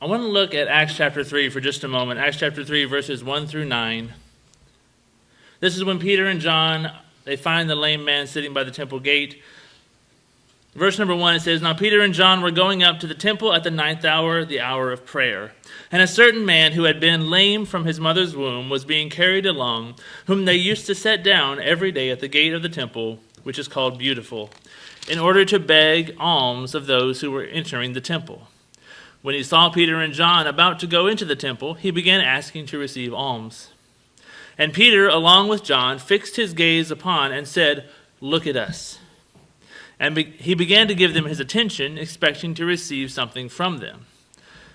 I want to look at Acts chapter 3 for just a moment. Acts chapter 3, verses 1 through 9. This is when Peter and John, they find the lame man sitting by the temple gate. Verse number 1, it says, "Now Peter and John were going up to the temple at the 9th hour, the hour of prayer. And a certain man who had been lame from his mother's womb was being carried along, whom they used to set down every day at the gate of the temple, which is called Beautiful, in order to beg alms of those who were entering the temple. When he saw Peter and John about to go into the temple, he began asking to receive alms. And Peter, along with John, fixed his gaze upon and said, 'Look at us.' And he began to give them his attention, expecting to receive something from them.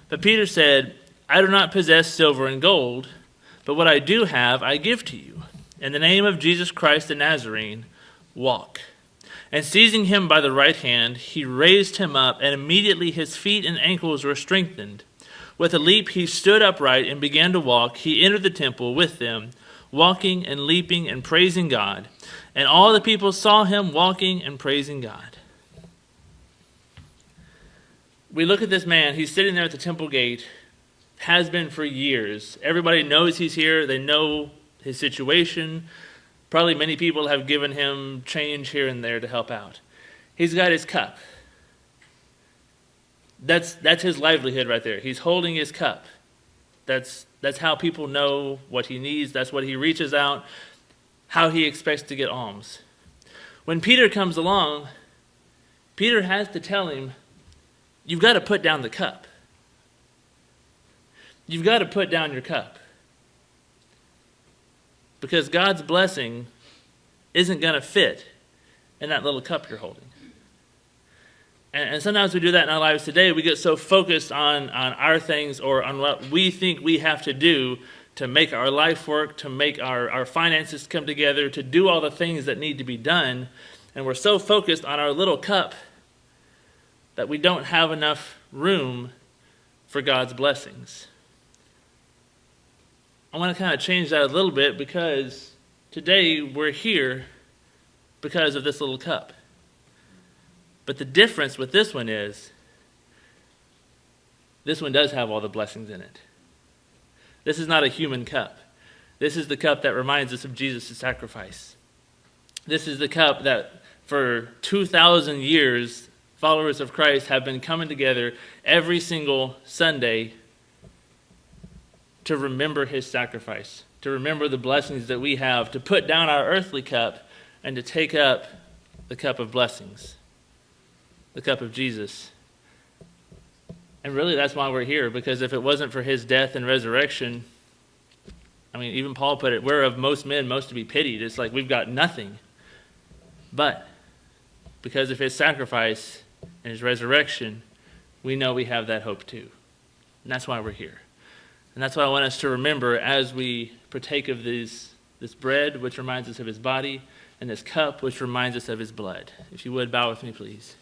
But Peter said, 'I do not possess silver and gold, but what I do have I give to you. In the name of Jesus Christ the Nazarene, walk.' And seizing him by the right hand, he raised him up, and immediately his feet and ankles were strengthened. With a leap he stood upright and began to walk. He entered the temple with them, walking and leaping and praising God. And all the people saw him walking and praising God." We look at this man. He's sitting there at the temple gate, has been for years. Everybody knows he's here. They know his situation. Probably many people have given him change here and there to help out. He's got his cup. That's his livelihood right there. He's holding his cup. That's how people know what he needs. That's what he reaches out, how he expects to get alms. When Peter comes along, Peter has to tell him, you've got to put down the cup. You've got to put down your cup. Because God's blessing isn't going to fit in that little cup you're holding. And sometimes we do that in our lives today. We get so focused on our things or on what we think we have to do to make our life work, to make our finances come together, to do all the things that need to be done. And we're so focused on our little cup that we don't have enough room for God's blessings. I want to kind of change that a little bit because today we're here because of this little cup. But the difference with this one is, this one does have all the blessings in it. This is not a human cup. This is the cup that reminds us of Jesus' sacrifice. This is the cup that for 2,000 years, followers of Christ have been coming together every single Sunday to remember his sacrifice, to remember the blessings that we have, to put down our earthly cup and to take up the cup of blessings, the cup of Jesus. And really that's why we're here, because if it wasn't for his death and resurrection, I mean, even Paul put it, we're of most men most to be pitied. It's like we've got nothing. But because of his sacrifice and his resurrection, we know we have that hope too. And that's why we're here. And that's why I want us to remember as we partake of this bread, which reminds us of his body, and this cup, which reminds us of his blood. If you would, bow with me, please.